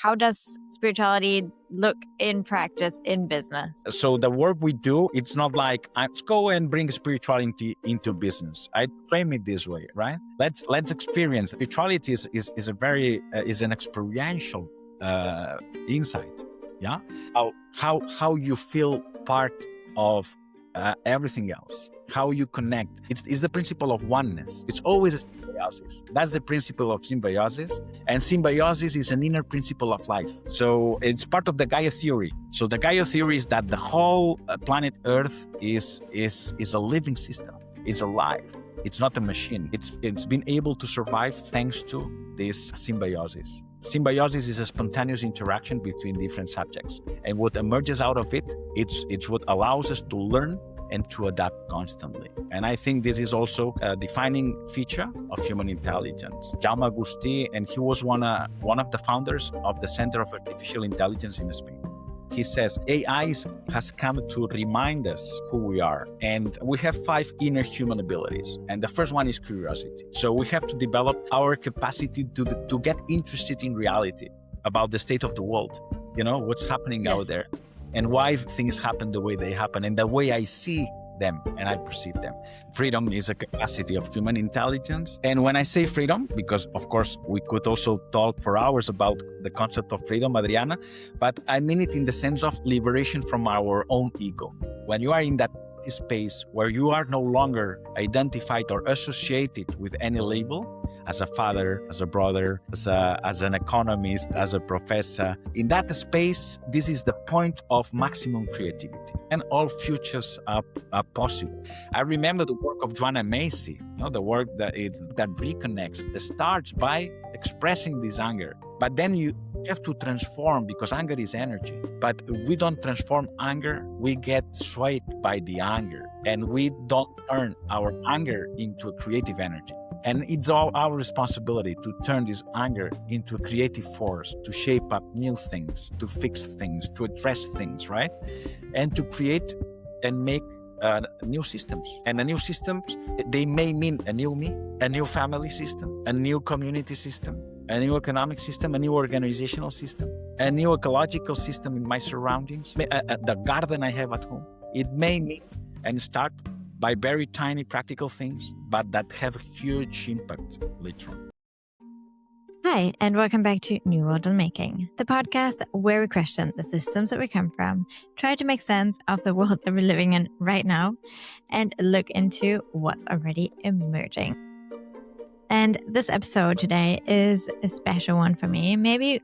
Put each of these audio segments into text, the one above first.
How does spirituality look in practice in business? So the work we do, it's not like let's go and bring spirituality into business. I frame it this way, right? Let's experience. Spirituality is an experiential insight. Yeah, how you feel part of everything else, how you connect. It's the principle of oneness. It's always a symbiosis. That's the principle of symbiosis. And symbiosis is an inner principle of life. So it's part of the Gaia theory. So the Gaia theory is that the whole planet Earth is a living system. It's alive. It's not a machine. It's been able to survive thanks to this symbiosis. Symbiosis is a spontaneous interaction between different subjects. And what emerges out of it, it's what allows us to learn and to adapt constantly. And I think this is also a defining feature of human intelligence. Jaume Agustí, and he was one of the founders of the Center of Artificial Intelligence in Spain. He says, AI has come to remind us who we are. And we have 5 inner human abilities. And the first one is curiosity. So we have to develop our capacity to get interested in reality about the state of the world, what's happening out there and why things happen the way they happen and the way I see them and I perceive them. Freedom is a capacity of human intelligence. And when I say freedom, because of course we could also talk for hours about the concept of freedom, Adriana, but I mean it in the sense of liberation from our own ego. When you are in that space where you are no longer identified or associated with any label, as a father, as a brother, as an economist, as a professor. In that space, this is the point of maximum creativity, and all futures are possible. I remember the work of Joanna Macy, the work that reconnects, starts by expressing this anger. But then you have to transform, because anger is energy. But if we don't transform anger, we get swayed by the anger, and we don't turn our anger into a creative energy. And it's all our responsibility to turn this anger into a creative force, to shape up new things, to fix things, to address things, right? And to create and make new systems. And a new systems, they may mean a new me, a new family system, a new community system, a new economic system, a new organizational system, a new ecological system in my surroundings, the garden I have at home. It may mean and start by very tiny practical things, but that have a huge impact later on. Hi, and welcome back to New World in Making, the podcast where we question the systems that we come from, try to make sense of the world that we're living in right now, and look into what's already emerging. And this episode today is a special one for me, maybe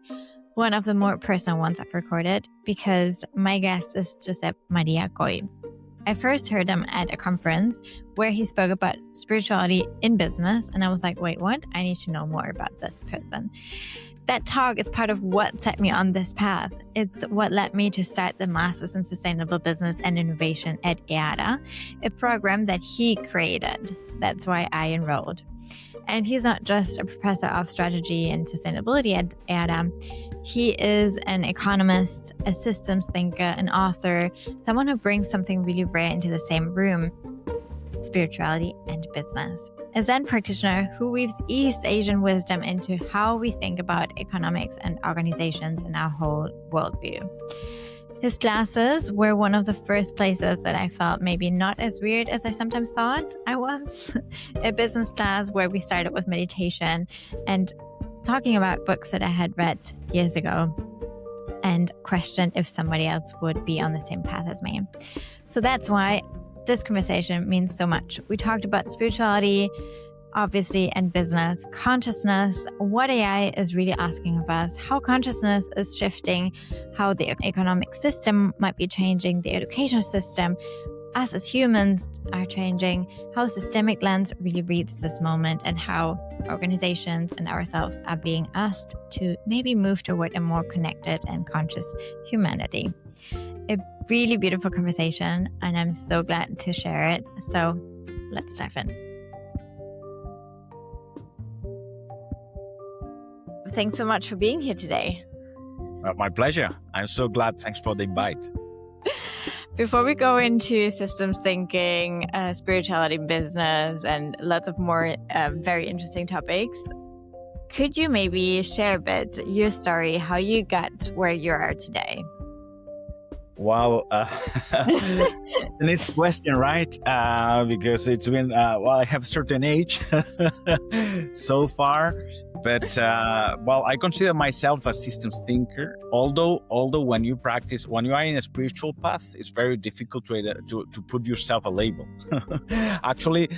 one of the more personal ones I've recorded, because my guest is Josep Coll. I first heard him at a conference where he spoke about spirituality in business, and I was like, wait, what? I need to know more about this person. That talk is part of what set me on this path. It's what led me to start the Masters in Sustainable Business and Innovation at EADA, a program that he created. That's why I enrolled. And he's not just a professor of strategy and sustainability at EADA. He is an economist, a systems thinker, an author, someone who brings something really rare into the same room: spirituality and business. A Zen practitioner who weaves East Asian wisdom into how we think about economics and organizations in our whole worldview. His classes were one of the first places that I felt maybe not as weird as I sometimes thought I was. A business class where we started with meditation and talking about books that I had read years ago and questioned if somebody else would be on the same path as me. So that's why this conversation means so much. We talked about spirituality, obviously, and business, consciousness, what AI is really asking of us, how consciousness is shifting, how the economic system might be changing, the education system, us as humans are changing, how systemic lens really reads this moment, and how organizations and ourselves are being asked to maybe move toward a more connected and conscious humanity. A really beautiful conversation, and I'm so glad to share it. So let's dive in. Thanks so much for being here today. My pleasure. I'm so glad. Thanks for the invite. Before we go into systems thinking, spirituality, business, and lots of more very interesting topics, Could you maybe share a bit your story, how you got where you are today? Well, the next question, right? Because it's been, I have a certain age so far, but I consider myself a systems thinker. Although when you are in a spiritual path, it's very difficult to put yourself a label. Actually,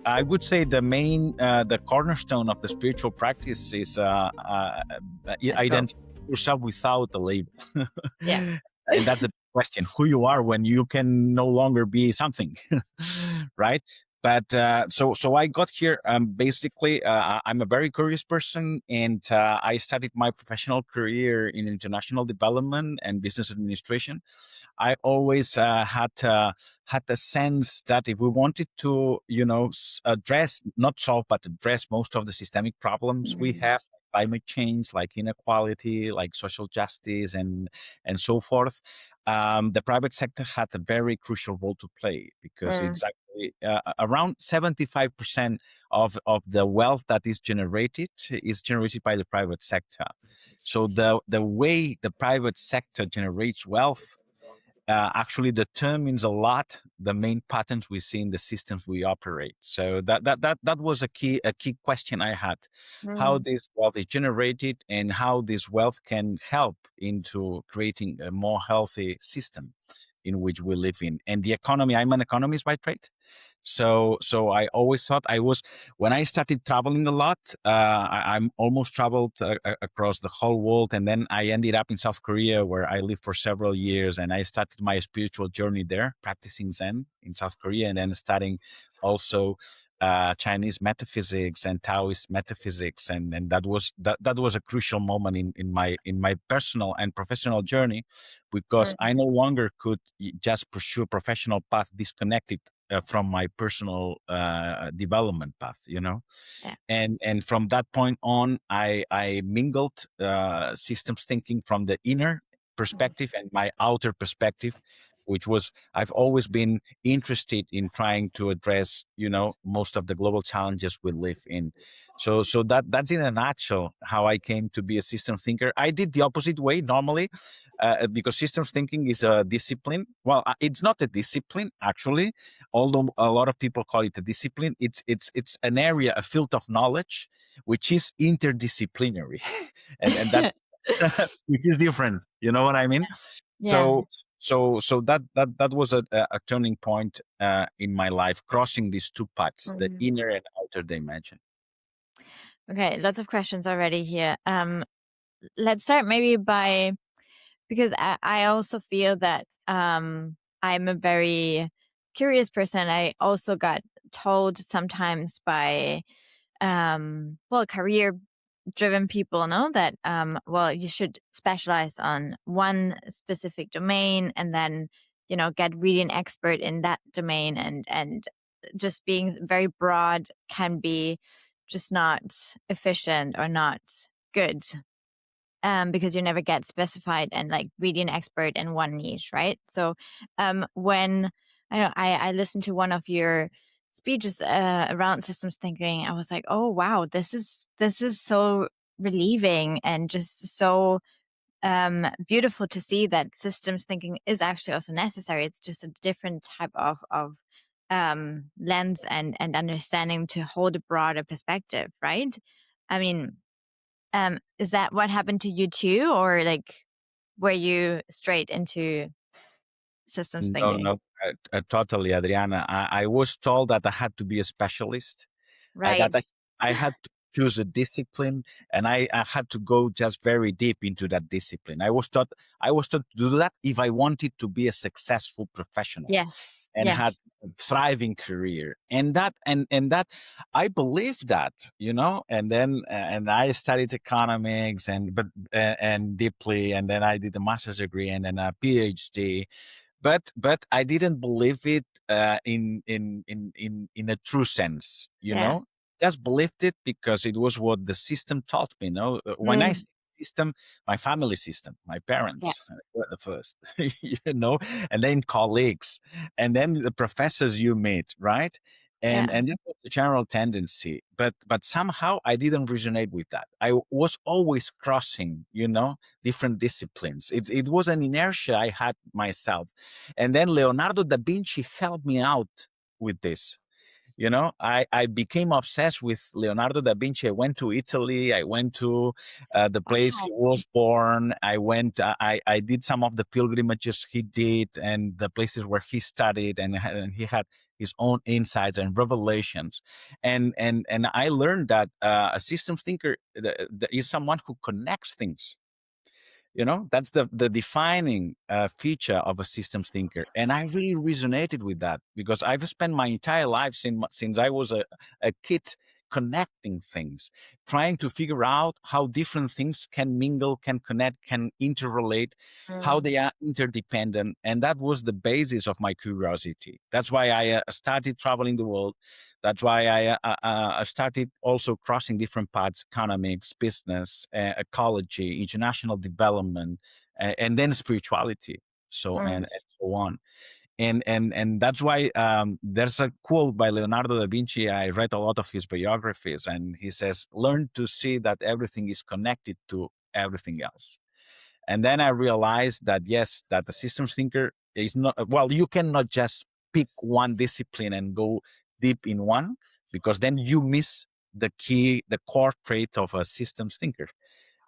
I would say the cornerstone of the spiritual practice is identify yourself without a label. Yeah. And that's the question, who you are when you can no longer be something. Right? But so I got here. Basically, I'm a very curious person, and I started my professional career in international development and business administration. I always had the sense that if we wanted to, address, not solve, but address most of the systemic problems we have, climate change, like inequality, like social justice, and so forth, the private sector had a very crucial role to play, because it's actually around 75% of the wealth that is generated by the private sector. So the way the private sector generates wealth actually determines a lot the main patterns we see in the systems we operate. So that was a key question I had: how this wealth is generated and how this wealth can help into creating a more healthy system in which we live in. And the economy, I'm an economist by trade. So I always thought when I started traveling a lot, I'm almost traveled across the whole world. And then I ended up in South Korea, where I lived for several years. And I started my spiritual journey there, practicing Zen in South Korea, and then studying also Chinese metaphysics and Taoist metaphysics. And that was a crucial moment in my personal and professional journey, because I no longer could just pursue a professional path disconnected from my personal development path, Yeah. And from that point on, I mingled systems thinking from the inner perspective and my outer perspective, which was, I've always been interested in trying to address, most of the global challenges we live in. So that's in a nutshell how I came to be a systems thinker. I did the opposite way normally, because systems thinking is a discipline. Well, it's not a discipline actually, although a lot of people call it a discipline. It's an area, a field of knowledge, which is interdisciplinary, and that which is different. You know what I mean? Yeah. So that was a turning point in my life, crossing these two paths, the inner and outer dimension. Okay, lots of questions already here. Let's start maybe because I also feel that I'm a very curious person. I also got told sometimes by career driven people know that you should specialize on one specific domain, and then get really an expert in that domain, and just being very broad can be just not efficient or not good, because you never get specified and like really an expert in one niche, right? So when I listened to one of your speeches around systems thinking, I was like, oh wow, this is so relieving and just so beautiful to see that systems thinking is actually also necessary. It's just a different type of lens and understanding to hold a broader perspective, right? I mean, is that what happened to you too, or like were you straight into systems thinking? No, totally, Adriana. I was told that I had to be a specialist, Right. that I had to choose a discipline, and I had to go just very deep into that discipline. I was taught to do that if I wanted to be a successful professional Yes. and had Yes. a thriving career, and that I believe that, and then and I studied economics and deeply, and then I did a master's degree and then a PhD, but I didn't believe it in a true sense, Yeah. Just believed it because it was what the system taught me. When I say system, my family system, my Yeah. parents were the first, and then colleagues, and then the professors you meet, right? Yeah. And that was the general tendency. But somehow I didn't resonate with that. I was always crossing, different disciplines. It was an inertia I had myself. And then Leonardo da Vinci helped me out with this. I became obsessed with Leonardo da Vinci. I went to Italy. I went to the place he Wow. was born. I did some of the pilgrimages he did and the places where he studied, and he had his own insights and revelations. And I learned that a systems thinker is someone who connects things. That's the defining feature of a systems thinker. And I really resonated with that because I've spent my entire life since I was a kid connecting things, trying to figure out how different things can mingle, can connect, can interrelate, how Mm. they are interdependent. And that was the basis of my curiosity. That's why I started traveling the world. That's why I started also crossing different paths: economics, business, ecology, international development, and then spirituality, Mm. and so on. And that's why there's a quote by Leonardo da Vinci. I read a lot of his biographies, and he says, "Learn to see that everything is connected to everything else." And then I realized that yes, that the systems thinker is not, well, you cannot just pick one discipline and go deep in one, because then you miss the core trait of a systems thinker.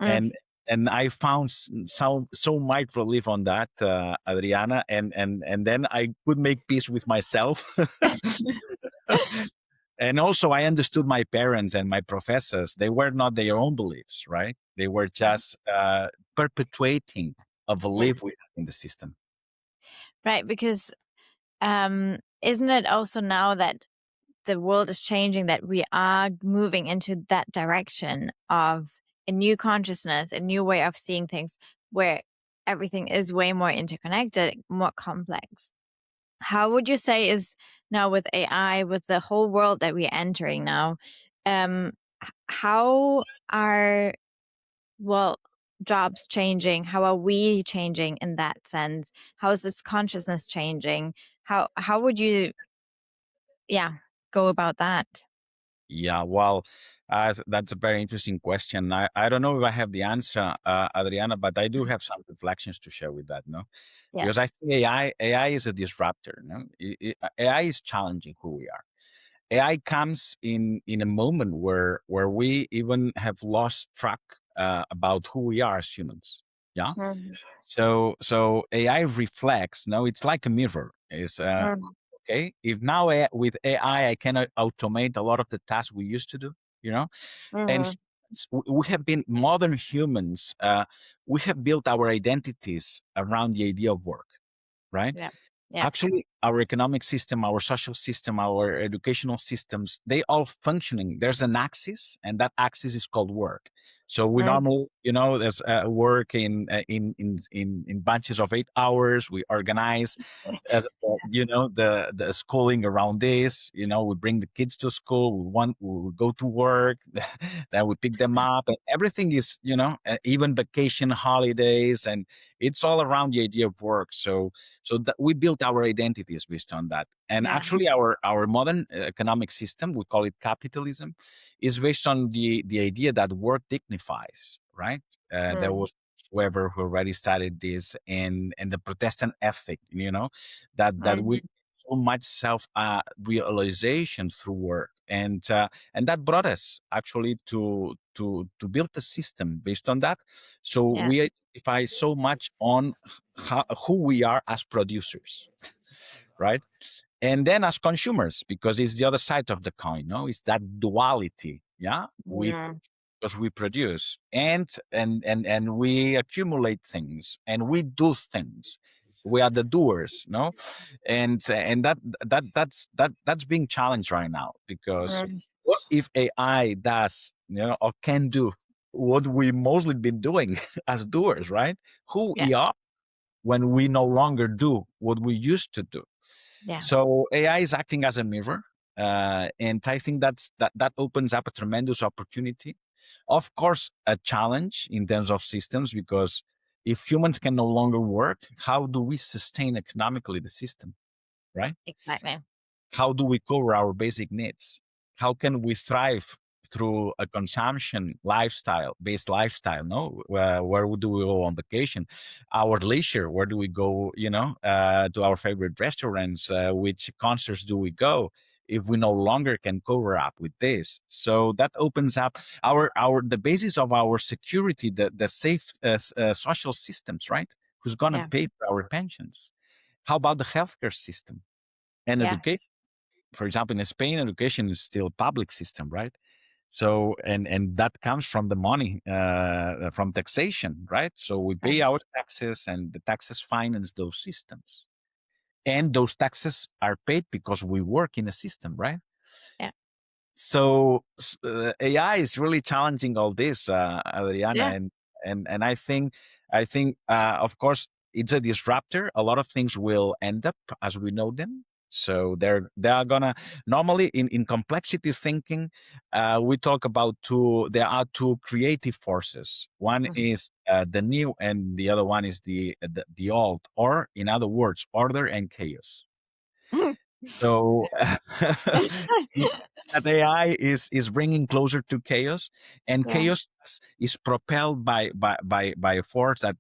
Mm. And I found so much relief on that, Adriana, and then I could make peace with myself. And also, I understood my parents and my professors. They were not their own beliefs, right? They were just perpetuating a Yeah. belief we had in the system. Right. Because isn't it also now that the world is changing, that we are moving into that direction of a new consciousness, a new way of seeing things, where everything is way more interconnected, more complex? How would you say is now with AI, with the whole world that we're entering now, how are, well, jobs changing? How are we changing in that sense? How is this consciousness changing? How would you, yeah, go about that? Yeah, well, that's a very interesting question. I don't know if I have the answer, Adriana, but I do have some reflections to share with that, no? Because I Yes. think AI is a disruptor, no? AI is challenging who we are. AI comes in a moment where we even have lost track about who we are as humans. Yeah. Mm. So AI reflects. No, it's like a mirror. Is Mm. okay. If now with AI I can automate a lot of the tasks we used to do. You know, and Mhm. we have been modern humans. We have built our identities around the idea of work, right? Yeah. Yeah. Actually, our economic system, our social system, our educational systems, they all functioning. There's an axis, and that axis is called work. So we Mm. normally, there's work in bunches of 8 hours. We organize, as the schooling around this. We bring the kids to school. We go to work, then we pick them up, and everything is, even vacation, holidays, and it's all around the idea of work. So that we built our identities based on that. And Yeah. actually, our modern economic system, we call it capitalism, is based on the idea that work dignifies, right? There Mm. was whoever who already studied this, and the Protestant ethic, that we Mhm. so much self realization through work, and that brought us actually to build a system based on that. So Yeah. we identify so much on who we are as producers, right? And then as consumers, because it's the other side of the coin, no? It's that duality, yeah? Mm. Because we produce and we accumulate things and we do things. We are the doers, no? And that's being challenged right now, because Mm. what if AI does, or can do what we mostly been doing as doers, right? Who Yeah. we are when we no longer do what we used to do. Yeah. So AI is acting as a mirror, and I think that opens up a tremendous opportunity. Of course, a challenge in terms of systems, because if humans can no longer work, how do we sustain economically the system, right? Exactly. how do we cover our basic needs? How can we thrive through a consumption based lifestyle? No, where do we go on vacation? Our leisure, where do we go? To our favorite restaurants. Which concerts do we go? If we no longer can cover up with this, so that opens up the basis of our security, the safe social systems, right? Who's gonna Yeah. pay for our pensions? How about the healthcare system and Yeah. education? For example, in Spain, education is still a public system, right? So, and that comes from the money from taxation, right? So we pay Right. our taxes, and the taxes finance those systems. And those taxes are paid because we work in a system, right? Yeah. So AI is really challenging all this, Adriana, Yeah. and I think of course it's a disruptor. A lot of things will end up as we know them. So they are gonna normally in complexity thinking, we talk about there are two creative forces. One Mhm. is the new, and the other one is the old, or in other words, order and chaos. So that AI is bringing closer to chaos, and Yeah. chaos is propelled by a force that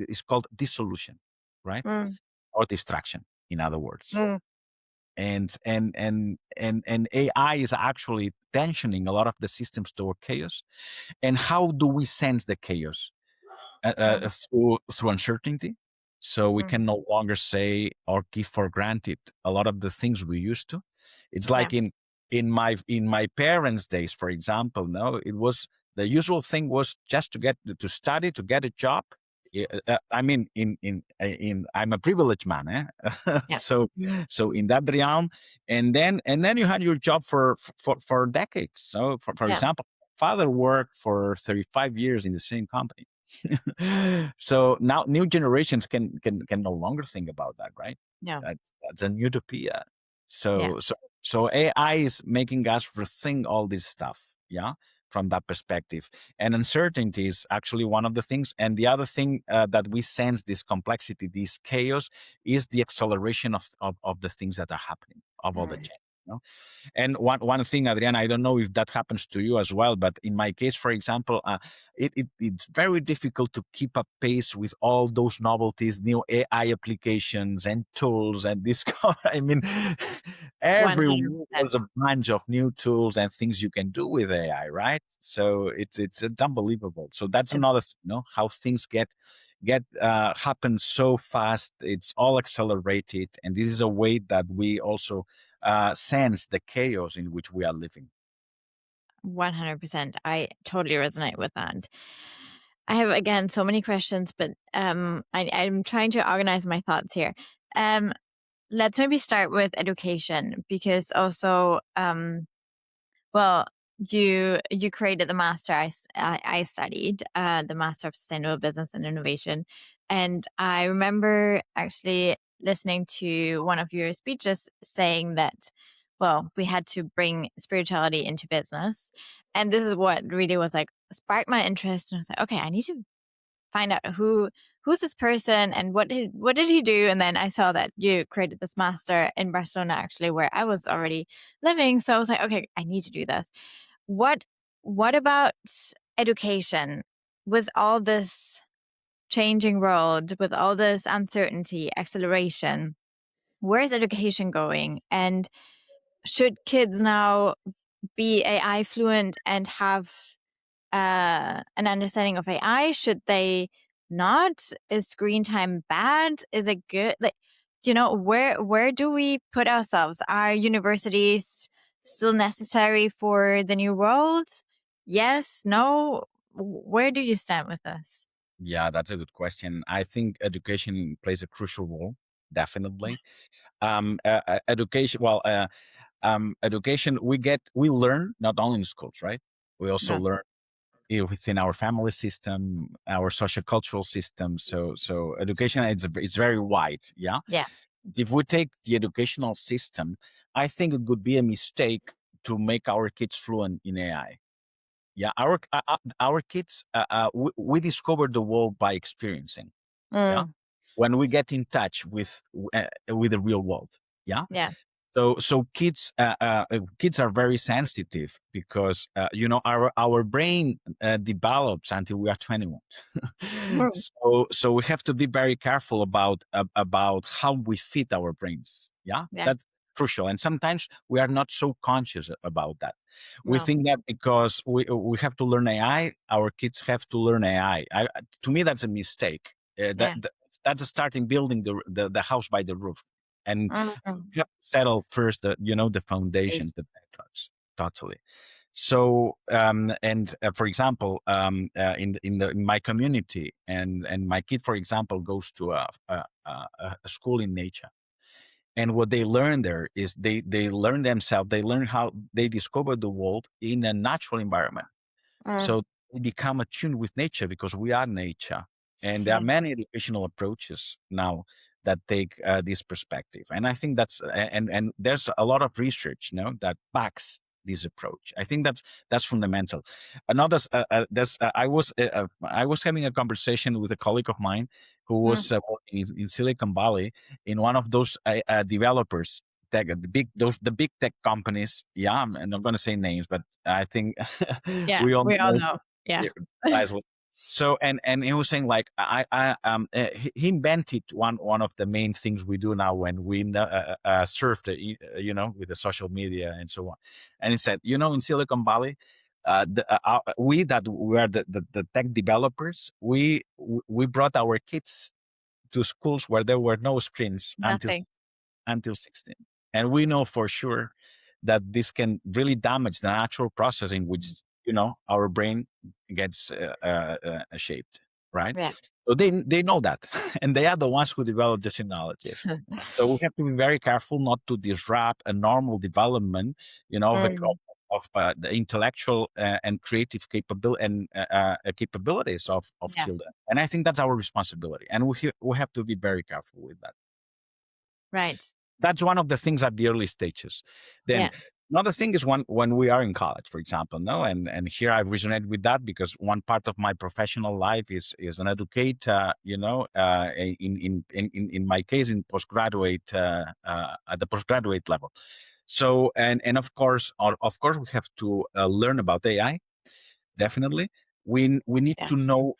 is called dissolution, right, Mm. or distraction, in other words. Mm. And AI is actually tensioning a lot of the systems toward chaos. And how do we sense the chaos? Mm. Through uncertainty. So we Mm. can no longer say or give for granted a lot of the things we used to. It's Yeah. like in my parents' days, for example. No, it was the usual thing was just to study, to get a job. I mean, in I'm a privileged man, Yeah. so in that realm, and then you had your job for decades. So for Yeah. example, father worked for 35 years in the same company. So now new generations can no longer think about that, right? No. That's an utopia. Yeah. So AI is making us rethink all this stuff, yeah, from that perspective. And uncertainty is actually one of the things. And the other thing that we sense this complexity, this chaos, is the acceleration of the things that are happening, of all the Mm. change. And one thing, Adriana, I don't know if that happens to you as well, but in my case, for example, it's very difficult to keep up pace with all those novelties, new AI applications and tools and this. I mean, every week 100%. there's a bunch of new tools and things you can do with AI, right? So it's unbelievable. So that's another thing, how things get happen so fast. It's all accelerated, and this is a way that we also sense the chaos in which we are living. 100%. I totally resonate with that. I have again so many questions, but I'm trying to organize my thoughts here. Um, let's maybe start with education because also well, you created the master I studied, the Master of Sustainable Business and Innovation, and I remember actually listening to one of your speeches saying that, well, we had to bring spirituality into business, and this is what really was like sparked my interest, and I was like, okay, I need to find out who's this person and what did he do. And then I saw that you created this master in Barcelona, actually, where I was already living. So I was like, okay, I need to do this. What what about education with all this changing world, with all this uncertainty, acceleration? Where is education going? And should kids now be AI fluent and have an understanding of AI? Should they not? Is screen time bad? Is it good? Like, where do we put ourselves? Are universities still necessary for the new world? Yes, no. Where do you stand with this? Yeah, that's a good question. I think education plays a crucial role, definitely. Education, well, education, we learn not only in schools, right? We also No. learn within our family system, our social cultural system. So education, it's very wide. Yeah. Yeah. If we take the educational system, I think it would be a mistake to make our kids fluent in AI. Yeah, our kids, we discover the world by experiencing. Yeah, Mm, when we get in touch with the real world. Yeah, yeah. So kids are very sensitive because our brain develops until we are 21. Mm. So we have to be very careful about how we feed our brains. Yeah, Yeah. that's crucial. And sometimes we are not so conscious about that. We No. think that because we have to learn AI, our kids have to learn AI. To me, that's a mistake. Yeah. That's starting building the house by the roof. And Mm. you have to settle first the foundations, Base. the bedrocks, totally. So and for example, in my community, and my kid, for example, goes to a school in nature, and what they learn there is they learn themselves, they learn how they discover the world in a natural environment. Mm. So we become attuned with nature because we are nature. And there are Yeah. many educational approaches now that take this perspective. And I think and there's a lot of research, that backs this approach. I think that's fundamental. Another, I was having a conversation with a colleague of mine who Mm. was working in Silicon Valley in one of those developers, tech, the big tech companies. Yeah, I'm not going to say names, but I think Yeah. we all We all know know. Yeah. precisely. So and he was saying like he invented one of the main things we do now when we surf with the social media and so on. And he said, in Silicon Valley, we that were the tech developers, we brought our kids to schools where there were no screens Nothing. until 16. And we know for sure that this can really damage the natural process in which, our brain gets shaped, right? Yeah. So they know that, and they are the ones who develop the technologies. So we have to be very careful not to disrupt a normal development, Mm. of the intellectual and creative capabilities of Yeah. children. And I think that's our responsibility, and we have to be very careful with that. Right. That's one of the things at the early stages. Then Yeah. another thing is when we are in college, for example, no, and here I resonate with that because one part of my professional life is an educator, in my case in postgraduate at the postgraduate level. So and of course we have to learn about AI. Definitely, we need Yeah. to know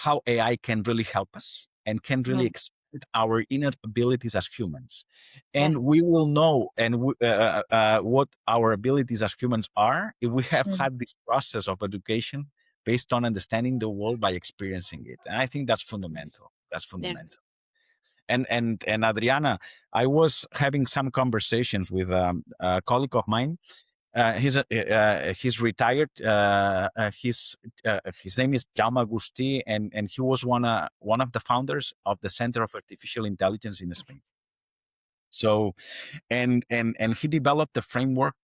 how AI can really help us and can really Mm. expand our inner abilities as humans, Yeah. and we will know what our abilities as humans are if we have Mm. had this process of education based on understanding the world by experiencing it. And I think that's fundamental. That's Yeah. fundamental. And Adriana, I was having some conversations with a colleague of mine. He's retired. His name is Jaume Agustí, and he was one of the founders of the Center of Artificial Intelligence in Spain. So and he developed a framework.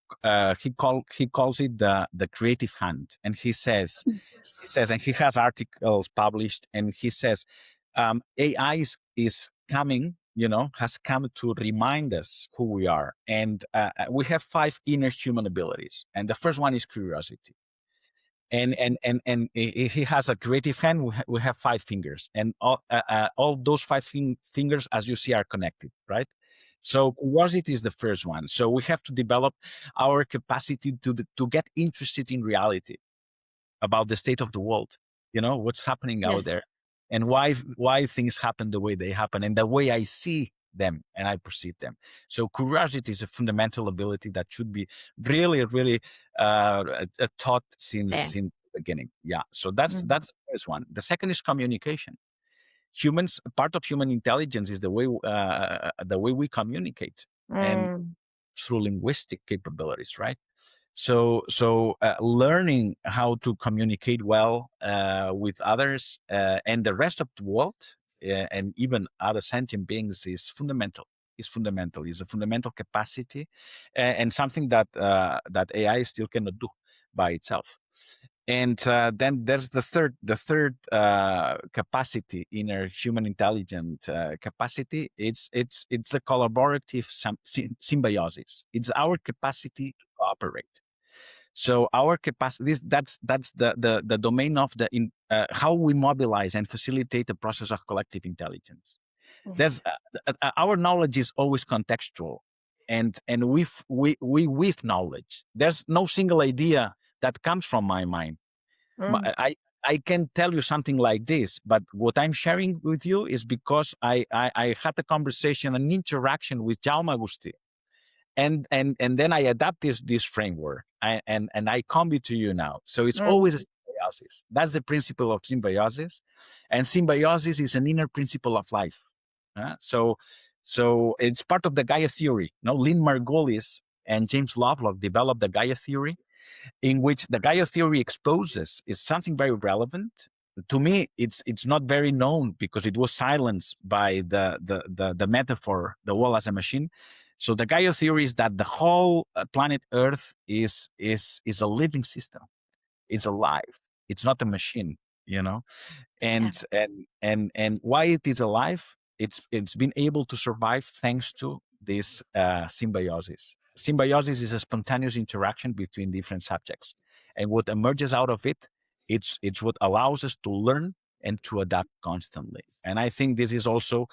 He calls it the creative hand, and he says, and he has articles published, and he says AI is coming, has come to remind us who we are. And we have 5 inner human abilities. And the first one is curiosity. And he has a creative hand. We have 5 fingers, and all those 5 fingers, as you see, are connected, right? So curiosity is the first one. So we have to develop our capacity to get interested in reality, about the state of the world, what's happening out Yes. there, and why things happen the way they happen, and the way I see them and I perceive them. So curiosity is a fundamental ability that should be really, really taught since Yeah. since the beginning. Yeah. So that's Mm. that's the first one. The second is communication. Humans, part of human intelligence is the way we communicate, and Mm. through linguistic capabilities, right? So learning how to communicate well with others and the rest of the world, and even other sentient beings, is fundamental. Is fundamental. Is a fundamental capacity, and something that AI still cannot do by itself. And then there's the third capacity, inner human intelligent capacity. It's the collaborative symbiosis. It's our capacity to cooperate. So our capacity, that's the domain of how we mobilize and facilitate the process of collective intelligence. There's Yes. our knowledge is always contextual. and we with knowledge. There's no single idea that comes from my mind. Mm. I can tell you something like this, but what I'm sharing with you is because I had a conversation, an interaction with Jaume Agustí, and then I adapt this framework, and I come it to you now. So it's Mm. always a symbiosis. That's the principle of symbiosis, and symbiosis is an inner principle of life. So it's part of the Gaia theory. Now, Lynn Margulis and James Lovelock developed the Gaia theory, in which the Gaia theory exposes is something very relevant. To me, it's not very known because it was silenced by the metaphor, the wall as a machine. So the Gaia theory is that the whole planet Earth is a living system. It's alive. It's not a machine, you know. Yeah. And why it is alive, it's been able to survive thanks to this symbiosis. Symbiosis is a spontaneous interaction between different subjects, and what emerges out of it, it's what allows us to learn and to adapt constantly. And I think this is also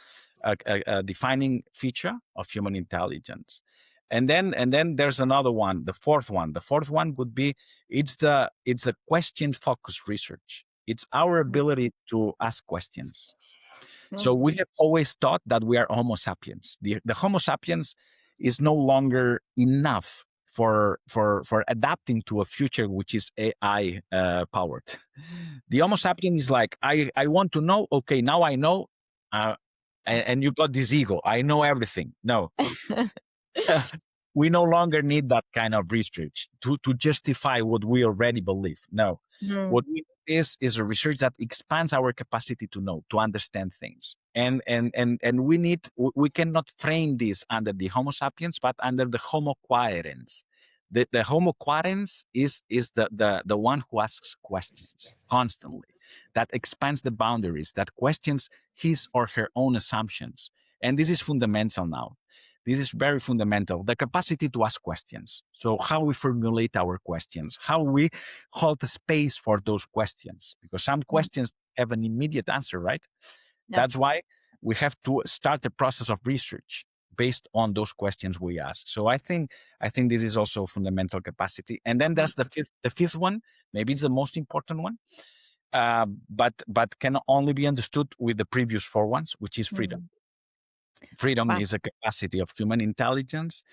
a defining feature of human intelligence. And then there's another one, the fourth one. The fourth one would be it's the question focused research. It's our ability to ask questions. So we have always thought that we are Homo sapiens. The Homo sapiens is no longer enough for adapting to a future which is AI powered. The Homo sapiens is like, I want to know. Okay, now I know, and you got this ego. I know everything. No, we no longer need that kind of research to justify what we already believe. No, Mm. what we need is a research that expands our capacity to know, to understand things. And we cannot frame this under the Homo sapiens, but under the Homo quaerens. The Homo quaerens is the one who asks questions constantly, that expands the boundaries, that questions his or her own assumptions. And this is fundamental now. This is very fundamental, the capacity to ask questions. So how we formulate our questions, how we hold a space for those questions, because some questions have an immediate answer, right? Yeah. That's why we have to start the process of research based on those questions we ask. So I think this is also fundamental capacity. And then there's the fifth one. Maybe it's the most important one, but can only be understood with the previous four ones, which is freedom. Freedom Wow. is a capacity of human intelligence.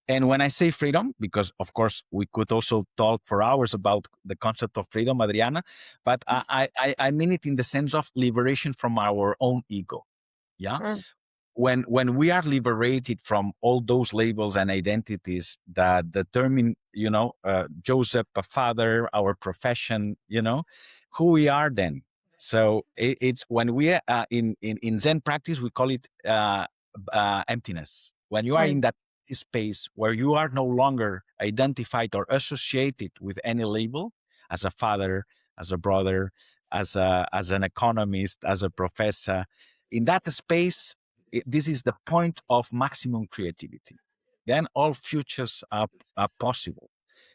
And when I say freedom, because of course we could also talk for hours about the concept of freedom, Adriana, but I mean it in the sense of liberation from our own ego. Yeah. Mm. When we are liberated from all those labels and identities that determine, Joseph, a father, our profession, who we are then. So it's when we are in Zen practice, we call it emptiness. When you are in that space where you are no longer identified or associated with any label, as a father, as a brother, as an economist, as a professor, in that space, this is the point of maximum creativity. Then all futures are possible.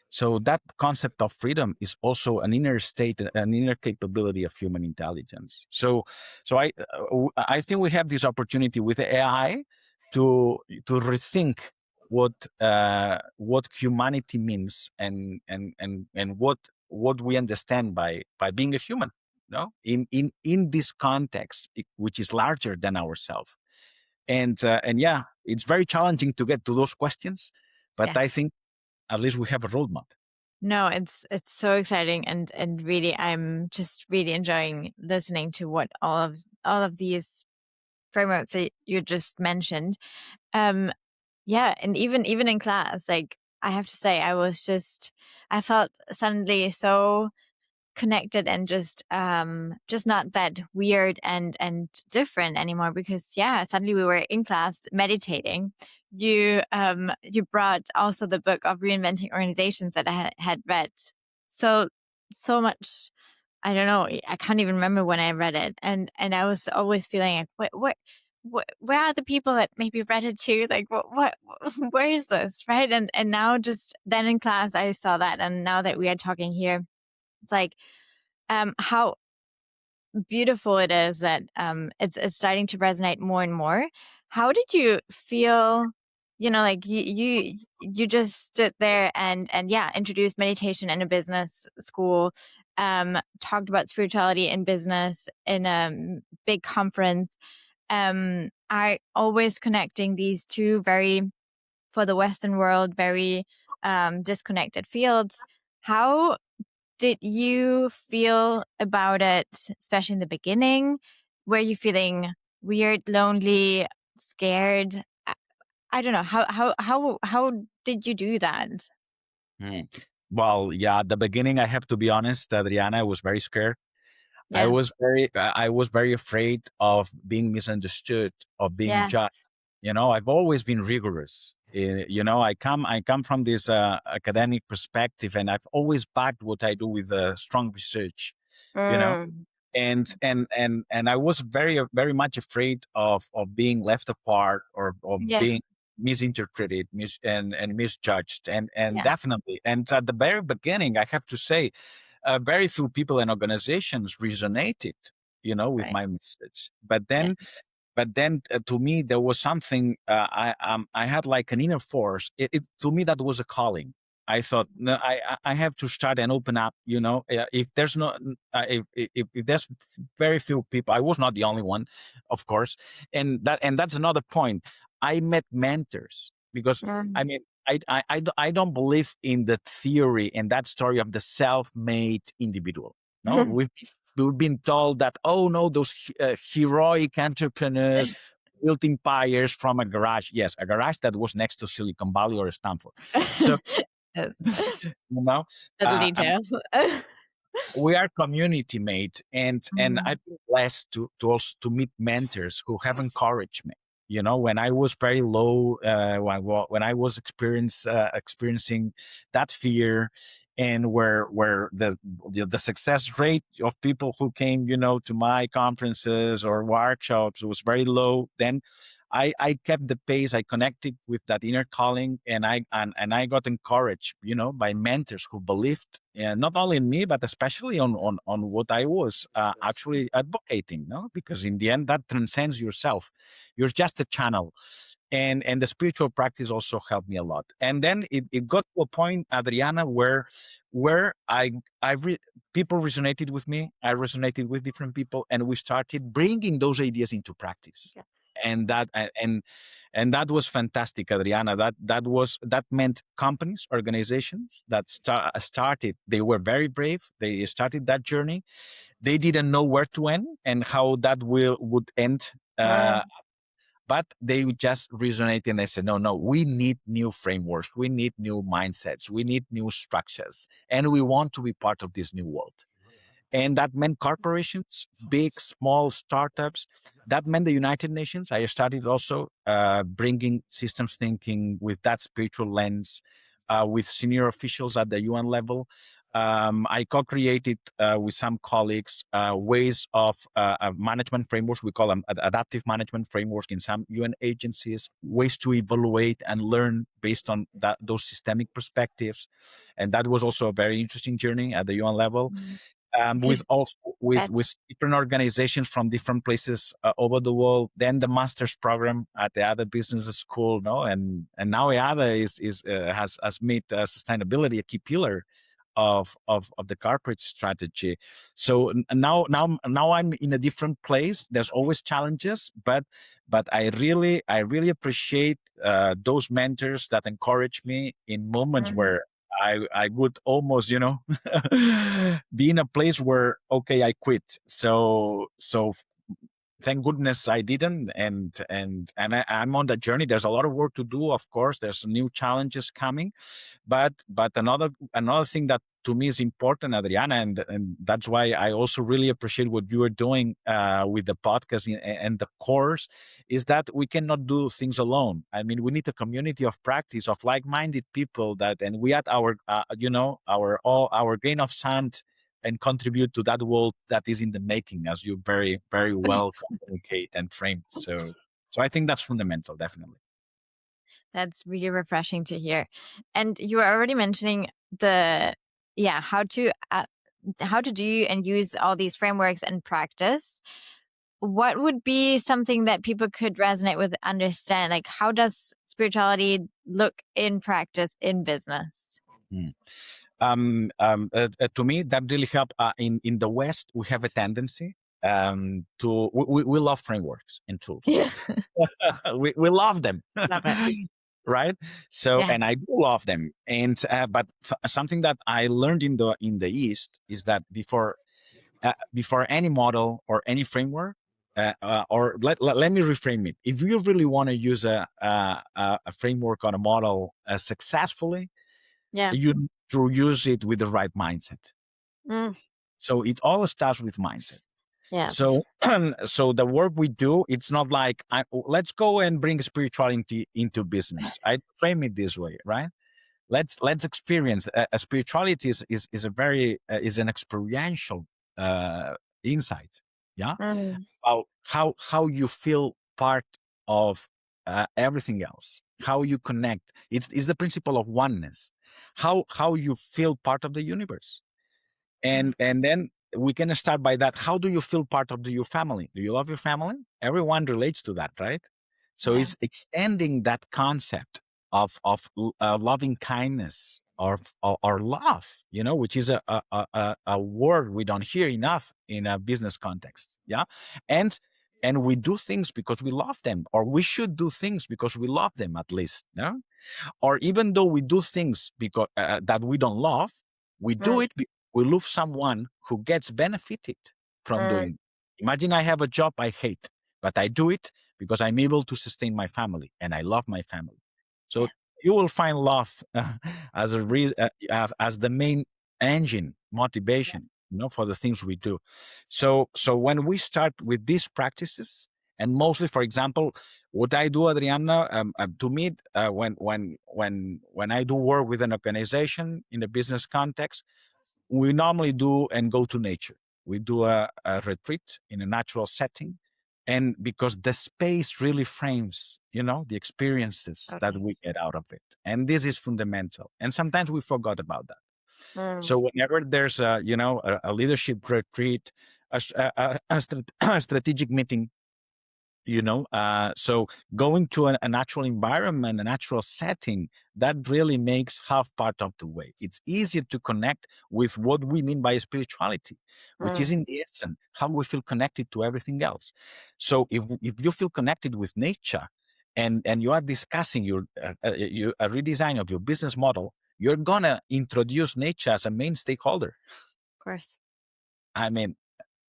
So that concept of freedom is also an inner state, an inner capability of human intelligence. So I think we have this opportunity with AI to rethink what humanity means and what we understand by being a human. No, in this context, which is larger than ourselves. And yeah, it's very challenging to get to those questions, but Yeah. I think at least we have a roadmap. No, it's so exciting, and really, I'm just really enjoying listening to what all of these frameworks that you just mentioned. Yeah, and even in class, like, I have to say, I felt suddenly so connected and just not that weird and different anymore, because suddenly we were in class meditating. You brought also the book of Reinventing Organizations that I had read so much. I don't know, I can't even remember when I read it, and I was always feeling like, where are the people that maybe read it too? Like, what where is this, right? And now, just then in class, I saw that, and now that we are talking here, it's like, how beautiful it is that it's starting to resonate more and more. How did you feel like you just stood there and yeah, introduced meditation in a business school, talked about spirituality in business in a big conference. I always connecting these two very, for the Western world, very disconnected fields. How did you feel about it, especially in the beginning? Were you feeling weird, lonely, scared? I don't know. How did you do that? Hmm. Well, yeah, at the beginning, I have to be honest, Adriana, I was very scared. Yeah. I was very afraid of being misunderstood, of being Yes. judged. I've always been rigorous. I come from this academic perspective, and I've always backed what I do with strong research. You know, Mm, and I was very much afraid of being left apart or of yeah. being misinterpreted and misjudged, and Yeah. definitely, and at the very beginning, I have to say, very few people and organizations resonated, with Right. my message. But Yeah. then to me there was something, I had like an inner force. To me that was a calling. I thought, no, I have to start and open up. If there's no, if there's very few people, I was not the only one, of course, and that's another point. I met mentors because I Mm. mean. I don't believe in the theory and that story of the self-made individual. No, we've been told that, oh no, those heroic entrepreneurs built empires from a garage. Yes, a garage that was next to Silicon Valley or Stanford. So, Yes. you know, Little uh, detail. we are community made, and Mm, I've been blessed to also to meet mentors who have encouraged me. When I was very low, when I was experiencing that fear, and where the success rate of people who came, to my conferences or workshops was very low, then I kept the pace. I connected with that inner calling, and I got encouraged, by mentors who believed, not only in me, but especially on what I was actually advocating. No, because in the end, that transcends yourself. You're just a channel, and the spiritual practice also helped me a lot. And then it got to a point, Adriana, where people resonated with me. I resonated with different people, and we started bringing those ideas into practice. yeah. And that was fantastic, Adriana. That meant companies, organizations that started. They were very brave. They started that journey. They didn't know where to end and how that would end. Mm, But they would just resonate, and they said, no, no, we need new frameworks. We need new mindsets. We need new structures. And we want to be part of this new world. And that meant corporations, big, small startups. That meant the United Nations. I started also bringing systems thinking with that spiritual lens, with senior officials at the UN level. I co-created with some colleagues ways of management frameworks. We call them adaptive management frameworks in some UN agencies, ways to evaluate and learn based on those systemic perspectives. And that was also a very interesting journey at the UN level, mm. with also That. with different organizations from different places over the world. Then the master's program at the other business school, no, and now EADA has made sustainability a key pillar of the corporate strategy. So now I'm in a different place. There's always challenges, but I really appreciate those mentors that encourage me in moments Mhm. where I would almost, be in a place where, okay, I quit. So thank goodness I didn't, I'm on that journey. There's a lot of work to do, of course. There's new challenges coming, but another thing that to me is important, Adriana, and that's why I also really appreciate what you are doing with the podcast and the course, is that we cannot do things alone. I mean, we need a community of practice of like-minded people and we add our our grain of sand and contribute to that world that is in the making, as you very very well communicate and frame. So I think that's fundamental, definitely. That's really refreshing to hear. And you were already mentioning the, yeah, how to do and use all these frameworks in practice. what would be something that people could resonate with, understand? Like, how does spirituality look in practice in business? To me, that really helped. In the West, we have a tendency we love frameworks and tools. Yeah. We love them. Love it. Right? So, Yeah. and I do love them. And but something that I learned in the East is that before any model or any framework, or let me reframe it. If you really want to use a framework or a model successfully, Yeah. you need to use it with the right mindset. Mm. So it all starts with mindset. Yeah. So, so the work we do, it's not like let's go and bring spirituality into business. I frame it this way, right? Let's experience. Spirituality is a very is an experiential insight. Yeah, Mm. about how you feel part of everything else. How you connect. It's the principle of oneness. How you feel part of the universe. And then we can start by that. How do you feel part of your family? Do you love your family? Everyone relates to that, right? So Yeah. it's extending that concept of loving kindness or love, which is a word we don't hear enough in a business context. Yeah, and we do things because we love them, or we should do things because we love them at least. No, or even though we do things because that we don't love, we do Mm. it because we love someone who gets benefited from Mm. doing. Imagine I have a job I hate, but I do it because I'm able to sustain my family and I love my family. So Yeah. you will find love as a reason, as the main engine motivation, for the things we do. So when we start with these practices, and mostly, for example, what I do, Adriana, to me, when I do work with an organization in a business context, we normally do and go to nature. We do a retreat in a natural setting, and because the space really frames, the experiences that Okay. we get out of it, and this is fundamental. And sometimes we forgot about that. Mm. So whenever there's a leadership retreat, a strategic meeting, so going to a natural environment, a natural setting, that really makes half part of the way. It's easier to connect with what we mean by spirituality, which is Mm. in the essence how we feel connected to everything else. So if you feel connected with nature, and you are discussing a redesign of your business model, you're gonna introduce nature as a main stakeholder. Of course. I mean,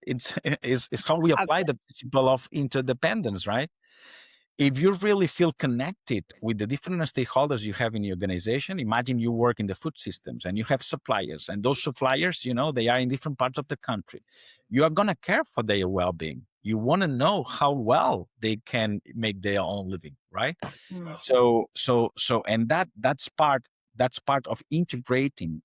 it's how we apply the principle of interdependence, right? If you really feel connected with the different stakeholders you have in your organization, imagine you work in the food systems and you have suppliers, and those suppliers, they are in different parts of the country. You are going to care for their well-being. You want to know how well they can make their own living, right? Mm. And that's part of integrating,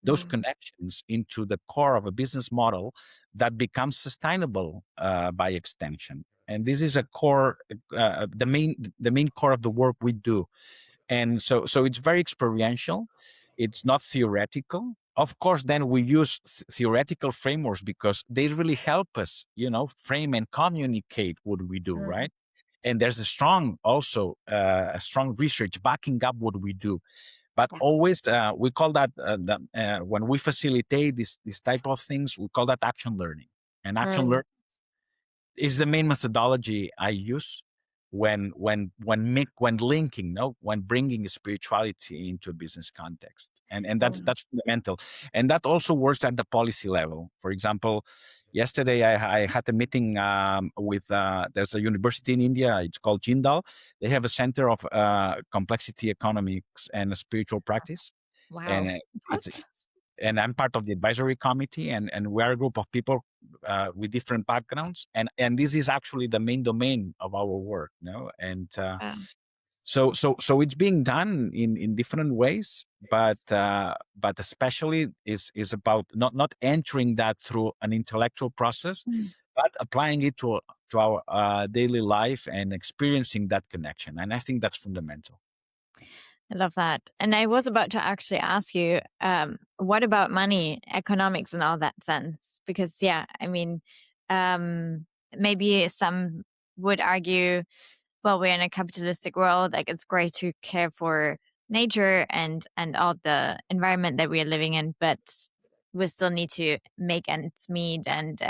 those Mm. connections into the core of a business model that becomes sustainable by extension. And this is a core, the main core of the work we do. And so it's very experiential. It's not theoretical. Of course, then we use theoretical frameworks because they really help us, frame and communicate what we do, Mm. right? And there's a strong research backing up what we do. But Yeah. always, we call that when we facilitate this type of things, we call that action learning. And action Mm. learning is the main methodology I use when linking, when bringing spirituality into a business context, and that's Mm. fundamental, and that also works at the policy level. For example, yesterday I had a meeting with there's a university in India. It's called Jindal. They have a center of complexity economics and spiritual practice, and Wow. it's What? and I'm part of the advisory committee, and we are a group of people with different backgrounds, and this is actually the main domain of our work, and so it's being done in different ways, but especially is about not entering that through an intellectual process, Mm. but applying it to our daily life and experiencing that connection, and I think that's fundamental. I love that. And I was about to actually ask you, what about money, economics, and all that sense? Because, yeah, I mean, maybe some would argue, well, we're in a capitalistic world, like it's great to care for nature and all the environment that we are living in, but we still need to make ends meet. And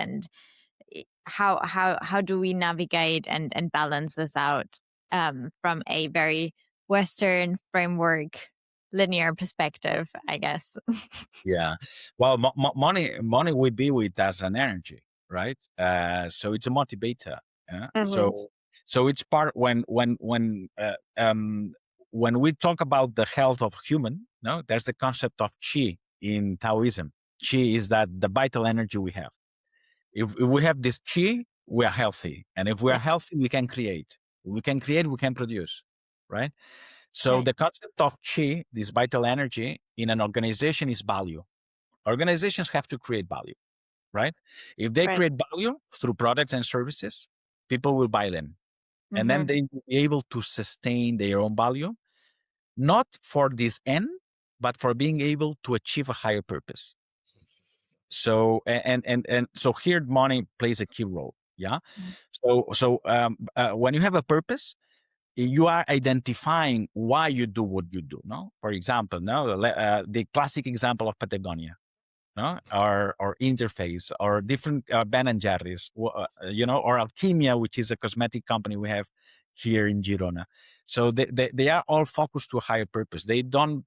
how do we navigate and balance this out from a very Western framework linear perspective, I guess. Yeah. Well, money we be with as an energy, right? So it's a motivator. Yeah. Mhm. So it's part when we talk about the health of human, no, there's the concept of chi in Taoism. Chi is that the vital energy we have. If we have this chi, we are healthy, and if we are Yeah, healthy, we can create. We can create. We can produce, right? So right, the concept of chi, this vital energy in an organization, is value. Organizations have to create value, right? If they right. create value through products and services, people will buy them. And then Mm-hmm. they will be able to sustain their own value, not for this end, but for being able to achieve a higher purpose. So and so here money plays a key role. Yeah. When you have a purpose, you are identifying why you do what you do. No, for example, no, the classic example of Patagonia, no, or Interface, or different Ben and Jerry's, or Alchemia, which is a cosmetic company we have here in Girona. So they are all focused to a higher purpose. They don't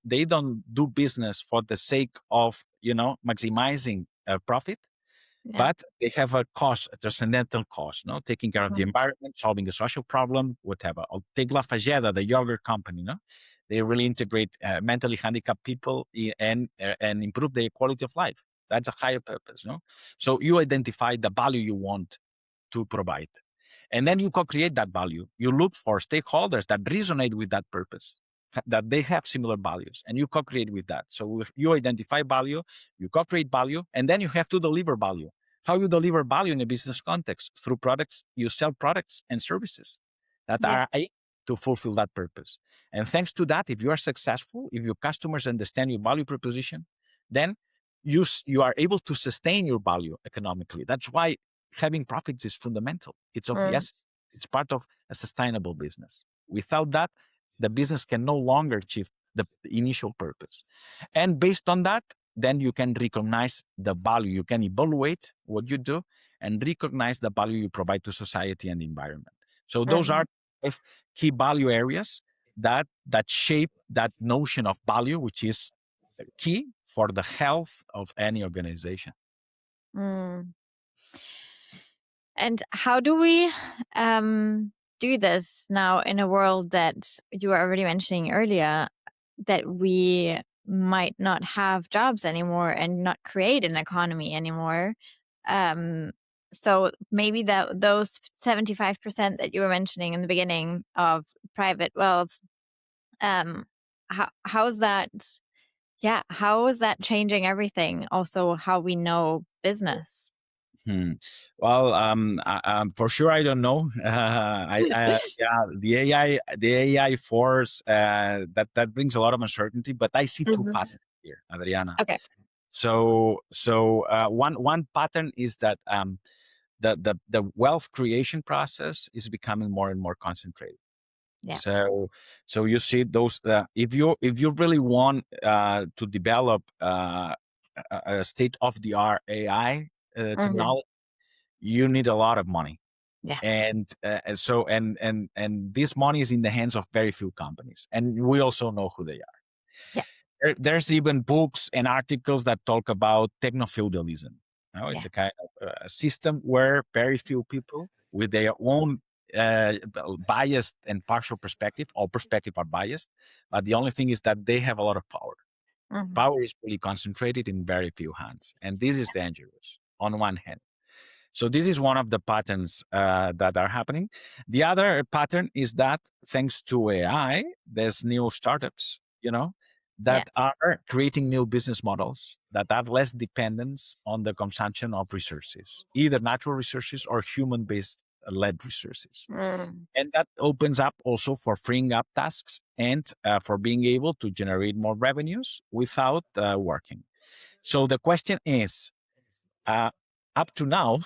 do business for the sake of maximizing profit, Yeah. but they have a cost, a transcendental cost, no? Taking care of the Mhm. environment, solving a social problem, whatever. I'll take La Fageda, the yogurt company, no? They really integrate mentally handicapped people and improve their quality of life. That's a higher purpose, no? So you identify the value you want to provide. And then you co-create that value. You look for stakeholders that resonate with that purpose, that they have similar values, and you co-create with that. So you identify value, you co-create value, and then you have to deliver value. How you deliver value in a business context? Through products. You sell products and services that Yeah. are aimed to fulfill that purpose. And thanks to that, if you are successful, if your customers understand your value proposition, then you are able to sustain your value economically. That's why having profits is fundamental. It's of the Mm. essence. It's part of a sustainable business. Without that, the business can no longer achieve the initial purpose. And based on that, then you can recognize the value. You can evaluate what you do and recognize the value you provide to society and the environment. So those Mhm. are five key value areas that shape that notion of value, which is key for the health of any organization. Mm. And how do we do this now in a world that you were already mentioning earlier, that we might not have jobs anymore and not create an economy anymore? Um, so maybe that those 75% that you were mentioning in the beginning of private wealth, um, how is that? Yeah, how is that changing everything? Also, how we know business. Hmm. Well, for sure, I don't know. Yeah, the AI force that brings a lot of uncertainty. But I see two Mhm. patterns here, Adriana. Okay. So one pattern is that the wealth creation process is becoming more and more concentrated. Yeah. So you see those if you really want to develop a state of the art AI Mhm. technology, you need a lot of money. Yeah. And this money is in the hands of very few companies, and we also know who they are. Yeah. There's even books and articles that talk about techno-feudalism. It's Yeah. a kind of a system where very few people with their own uh, biased and partial perspective, all perspective are biased, but the only thing is that they have a lot of power. Mhm. Power is really concentrated in very few hands, and this is dangerous on one hand. So this is one of the patterns that are happening. The other pattern is that thanks to AI, there's new startups, Yeah. that are creating new business models that have less dependence on the consumption of resources, either natural resources or human-based led resources. Mm. And that opens up also for freeing up tasks and for being able to generate more revenues without working. So the question is, uh, up to now,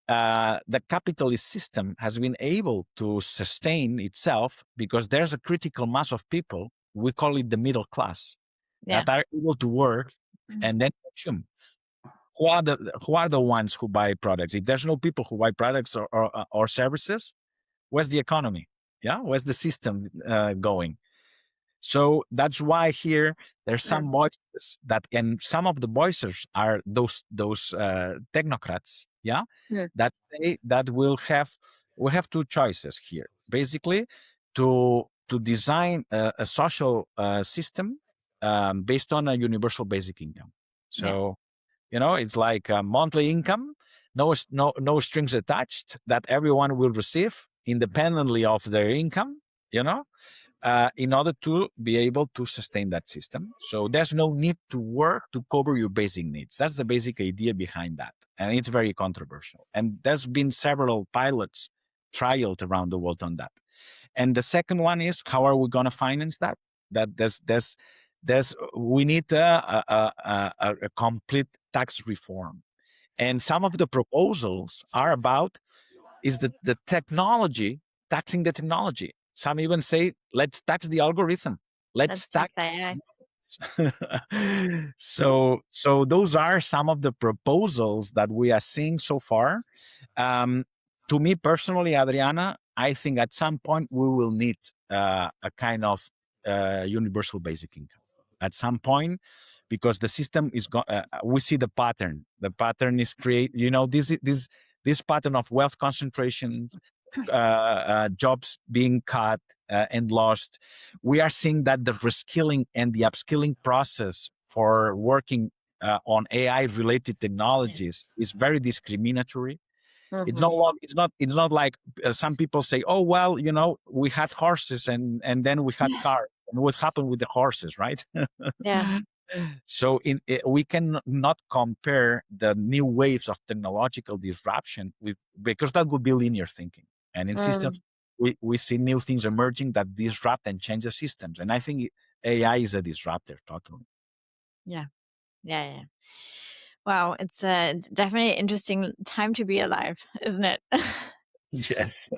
the capitalist system has been able to sustain itself because there's a critical mass of people, we call it the middle class, Yeah. that are able to work and then consume. Who are the ones who buy products? If there's no people who buy products or services, where's the economy? Yeah, where's the system going? So that's why here there's some voices that, and some of the voices are those technocrats, yeah, Yeah. that say that we have two choices here, basically, to design a social system based on a universal basic income. Yeah. So it's like a monthly income, no strings attached, that everyone will receive independently of their income. You know, in order to be able to sustain that system. So there's no need to work to cover your basic needs. That's the basic idea behind that. And it's very controversial. And there's been several pilots trialed around the world on that. And the second one is, how are we going to finance that? That we need a complete tax reform. And some of the proposals are about is the technology, taxing the technology. Some even say, let's tax the algorithm. Let's Let's take tax. that. So those are some of the proposals that we are seeing so far. Um, to me personally, Adriana, I think at some point we will need a kind of universal basic income. At some point, because the system is we see the pattern. The pattern is create. This pattern of wealth concentration, jobs being cut and lost. We are seeing that the reskilling and the upskilling process for working on AI related technologies is very discriminatory. It's not long, it's not like some people say, oh well, we had horses and then we had cars. And what happened with the horses, right? Yeah. So we can not compare the new waves of technological disruption with, because that would be linear thinking. And in systems, we see new things emerging that disrupt and change the systems. And I think AI is a disruptor, totally. Yeah. Yeah. Yeah. Wow. It's definitely an interesting time to be alive, isn't it? Yes.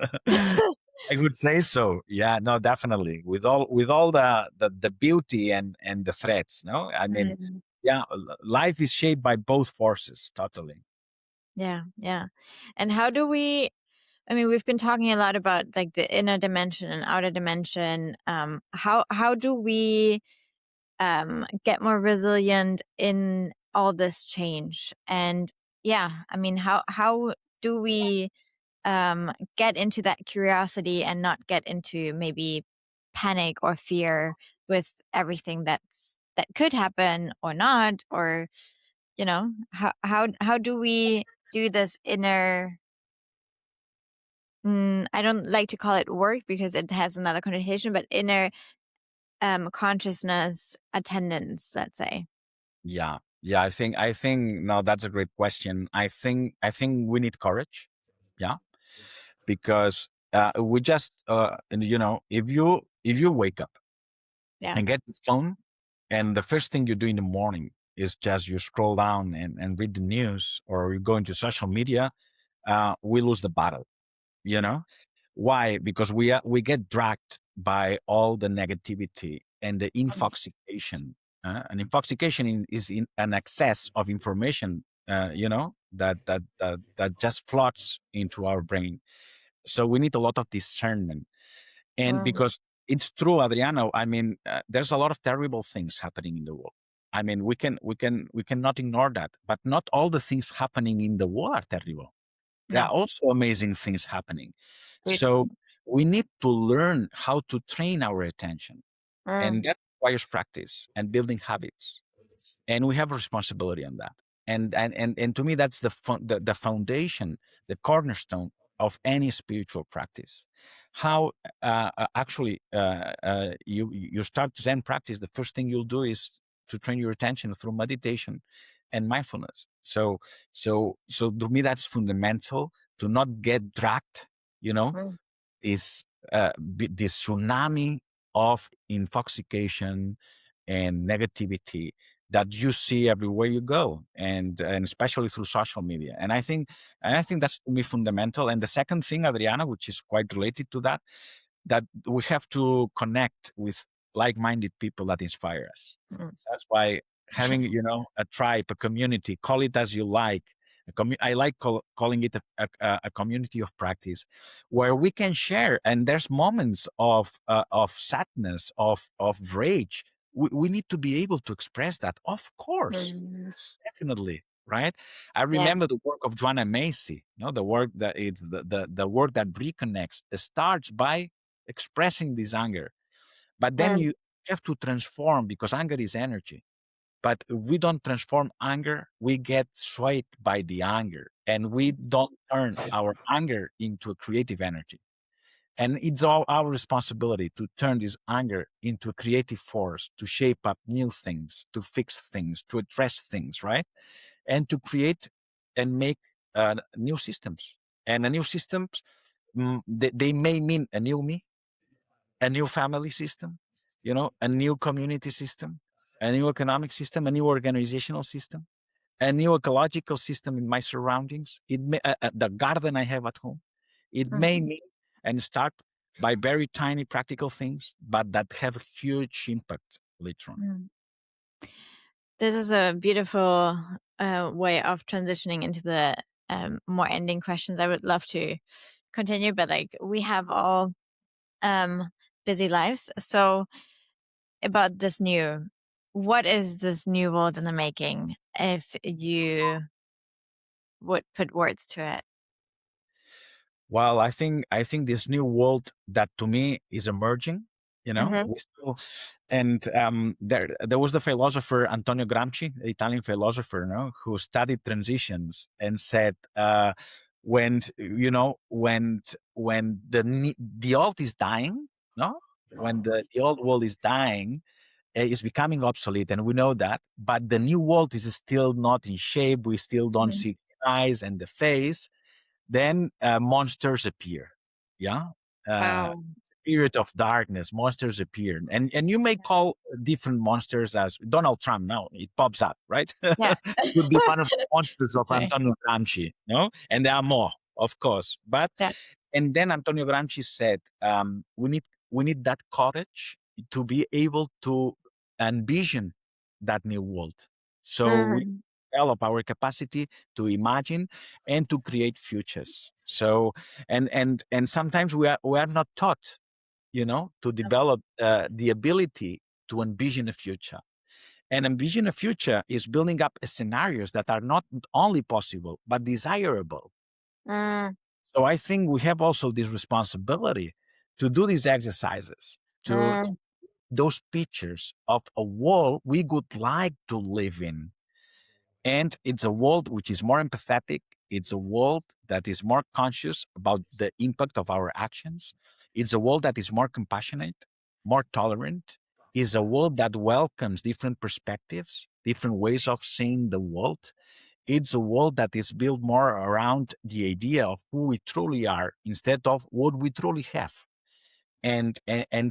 I would say so. Yeah, no, definitely. With all the beauty and the threats, no? I mean, Mm. yeah, life is shaped by both forces, totally. Yeah. Yeah. And how do we, I mean, we've been talking a lot about like the inner dimension and outer dimension. How do we get more resilient in all this change? And yeah, I mean, how do we get into that curiosity and not get into maybe panic or fear with everything that could happen or not, or how do we do this inner, I don't like to call it work because it has another connotation, but inner consciousness attendance, let's say. Yeah. Yeah, I think no, that's a great question. I think we need courage. Yeah. Because we just if you wake up Yeah. and get the phone, and the first thing you do in the morning is just you scroll down and read the news, or you go into social media, we lose the battle. You know why? Because we get dragged by all the negativity and the infoxication. And infoxication is in an excess of information. That just floods into our brain. So we need a lot of discernment. And Mm. because it's true, Adriano, I mean, there's a lot of terrible things happening in the world. I mean, we cannot ignore that. But not all the things happening in the world are terrible. There No. are also amazing things happening. Good. So we need to learn how to train our attention. And that requires practice and building habits. And we have a responsibility on that. And to me, that's the foundation, the cornerstone of any spiritual practice. How actually you start Zen practice, the first thing you'll do is to train your attention through meditation and mindfulness. So to me, that's fundamental, to not get dragged, you know, this this tsunami of intoxication and negativity that you see everywhere you go, and especially through social media. And I think that's to me fundamental. And the second thing, Adriana, which is quite related to that, that we have to connect with like-minded people that inspire us. Mm. That's why having, a tribe, a community, call it as you like. I like calling it a community of practice, where we can share. And there's moments of sadness, of rage. We need to be able to express that, of course, Mm. definitely. Right. I Yeah. remember the work of Joanna Macy. The work that it's the work that reconnects. It starts by expressing this anger, but then Mm. you have to transform, because anger is energy. But if we don't transform anger, we get swayed by the anger, and we don't turn our anger into a creative energy. And it's all our responsibility to turn this anger into a creative force, to shape up new things, to fix things, to address things, right? And to create and make new systems. And a new systems, they may mean a new me, a new family system, a new community system, a new economic system, a new organizational system, a new ecological system in my surroundings. It may, the garden I have at home. It Mm. may mean and start by very tiny practical things, but that have a huge impact later on. Mm. This is a beautiful way of transitioning into the more ending questions. I would love to continue, but like we have all busy lives. So about what is this new world in the making, if you would put words to it? Well, I think this new world that to me is emerging, Mm-hmm. we still, and there was the philosopher Antonio Gramsci, the Italian philosopher, who studied transitions and said, when when the old is dying, no, when the old world is dying, is becoming obsolete, and we know that, but the new world is still not in shape. We still don't see the eyes and the face. Then monsters appear. Yeah. Wow. Period of darkness, monsters appear. And you may call different monsters as Donald Trump. Now it pops up, right? Yeah. Could be one of the monsters of Okay. Antonio Gramsci, no? And there are more, of course. But Yeah. and then Antonio Gramsci said, we need that courage to be able to envision that new world. So we Mm. develop our capacity to imagine and to create futures. So and sometimes we are not taught, to develop the ability to envision a future. And envision a future is building up scenarios that are not only possible but desirable. Mm. So I think we have also this responsibility to do these exercises, to Mm. those pictures of a world we would like to live in. And it's a world which is more empathetic. It's a world that is more conscious about the impact of our actions. It's a world that is more compassionate, more tolerant. It's a world that welcomes different perspectives, different ways of seeing the world. It's a world that is built more around the idea of who we truly are instead of what we truly have. And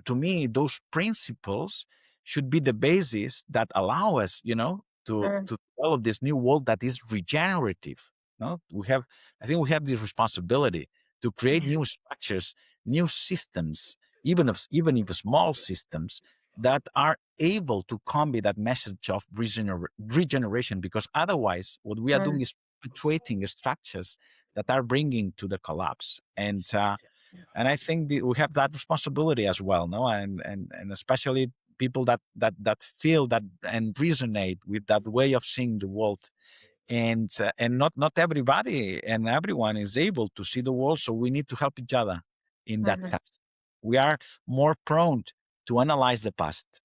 to me, those principles should be the basis that allow us, Mm. to develop this new world that is regenerative. No, I think we have this responsibility to create Yeah. new structures, new systems, even if small systems that are able to convey that message of regeneration. Because otherwise, what we are doing Mm. is perpetuating structures that are bringing to the collapse. And I think we have that responsibility as well, no, and especially people that feel that and resonate with that way of seeing the world. And not everybody and everyone is able to see the world, so we need to help each other in that Mhm. task. We are more prone to analyze the past,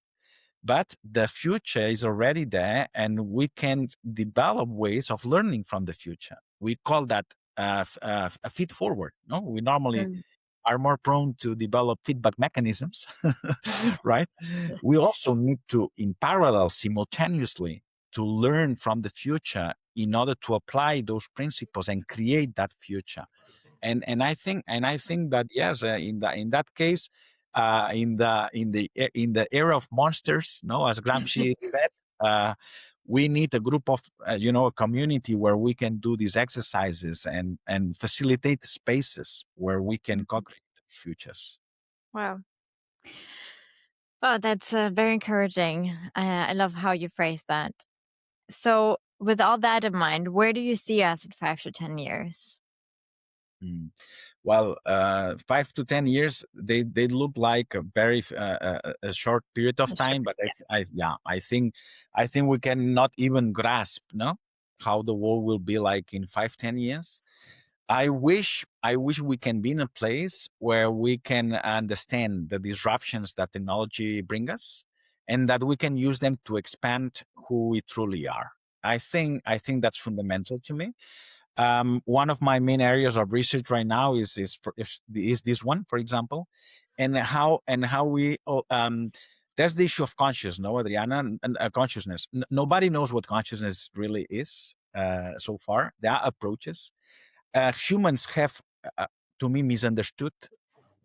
but the future is already there, and we can develop ways of learning from the future. We call that a feed forward. No, we normally Mm. are more prone to develop feedback mechanisms, right? We also need to, in parallel, simultaneously, to learn from the future in order to apply those principles and create that future. And I think that yes, in that case, in the era of monsters, no, as Gramsci said, we need a group of a community where we can do these exercises and facilitate spaces where we can co-create futures. Wow. Oh, that's very encouraging. I love how you phrase that. So, with all that in mind, where do you see us in 5 to 10 years? Mm. Well, 5 to 10 years, they look like a very a short period of Sure. time, but I think we cannot even grasp how the world will be like in 5 10 years. I wish we can be in a place where we can understand the disruptions that technology bring us, and that we can use them to expand who we truly are. I think that's fundamental to me. One of my main areas of research right now is this one, for example, and how we there's the issue of consciousness, no, Adriana, and consciousness. Nobody knows what consciousness really is so far. There are approaches. Humans have, to me, misunderstood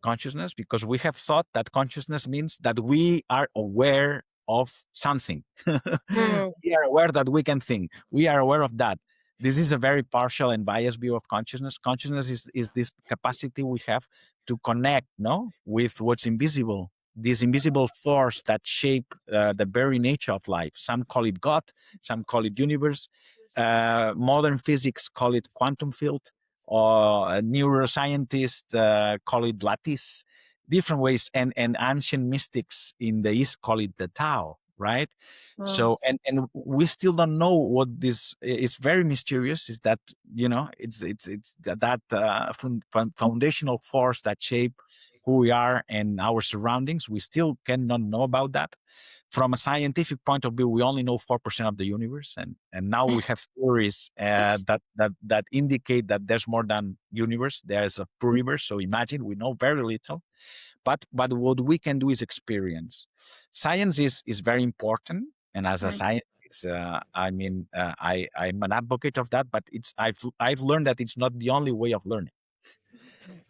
consciousness, because we have thought that consciousness means that we are aware of something. Mm, We are aware that we can think. We are aware of that. This is a very partial and biased view of consciousness. Consciousness is this capacity we have to connect, with what's invisible. This invisible force that shape the very nature of life. Some call it God, some call it universe. Modern physics call it quantum field, or neuroscientists call it lattice. Different ways, and ancient mystics in the East call it the Tao, right? mm, So, and we still don't know what this. It's very mysterious. Is that it's that foundational force that shape who we are and our surroundings. We still cannot know about that. From a scientific point of view, we only know 4% of the universe, and now we have theories that indicate that there's more than universe. There's a pluriverse. So imagine, we know very little, but what we can do is experience. Science is very important, and as a mm, scientist, I'm an advocate of that. But I've learned that it's not the only way of learning.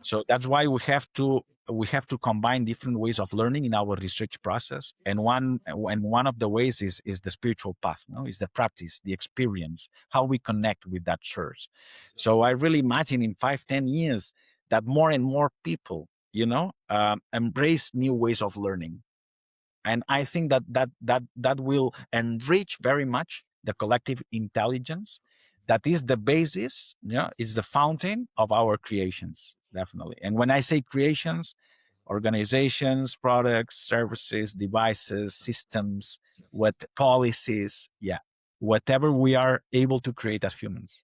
So that's why we have to combine different ways of learning in our research process. And one of the ways is the spiritual path, is the practice, the experience, how we connect with that source. So I really imagine in 5 10 years that more and more people, embrace new ways of learning. And I think that will enrich very much the collective intelligence. That is the basis, is the fountain of our creations, definitely. And when I say creations, organizations, products, services, devices, systems, what policies, whatever we are able to create as humans.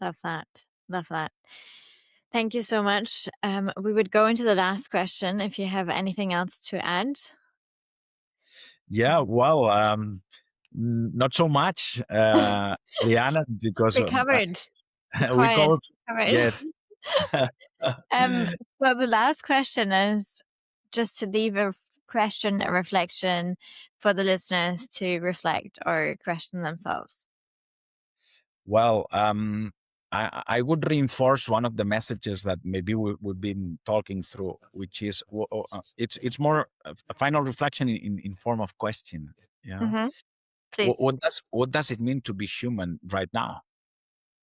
love that. Love that. Thank you so much. We would go into the last question if you have anything else to add. Yeah, well, not so much, Liana, because Recovered. we Quiet. call it, Covered. yes. Well, the last question is just to leave a question, a reflection for the listeners to reflect or question themselves. Well, I would reinforce one of the messages that maybe we've been talking through, which is it's more a final reflection in form of question. Mm-hmm. What, Please. what does it mean to be human right now?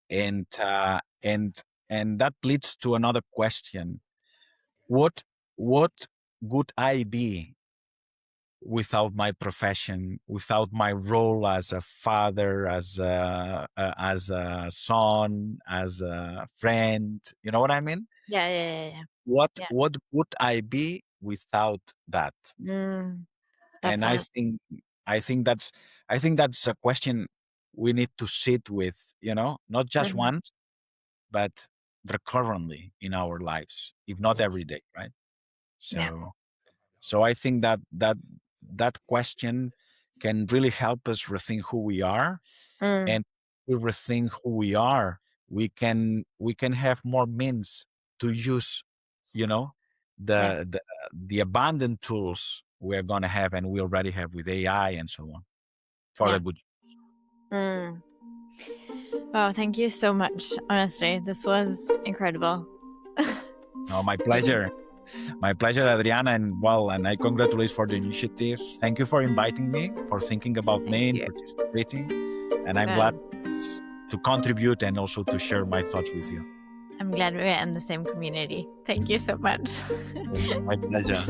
And that leads to another question: what would I be without my profession, without my role as a father, as a son, as a friend? You know what I mean? Yeah, yeah, yeah, yeah. What Yeah. what would I be without that? Love And I that. think I think that's I think that's a question we need to sit with, not just Mhm. once, but recurrently in our lives, if not every day, right? Yeah. So I think that question can really help us rethink who we are. Mm. And we rethink who we are, we can have more means to use, you know, Yeah. the abundant tools we're gonna have, and we already have with AI and so on, for Yeah. the good. Mm. Oh, thank you so much. Honestly, this was incredible. No, my pleasure. My pleasure, Adriana, and I congratulate for the initiative. Thank you for inviting me, for thinking about me and participating. And I'm glad to contribute and also to share my thoughts with you. I'm glad we're in the same community. Thank you so much. My pleasure.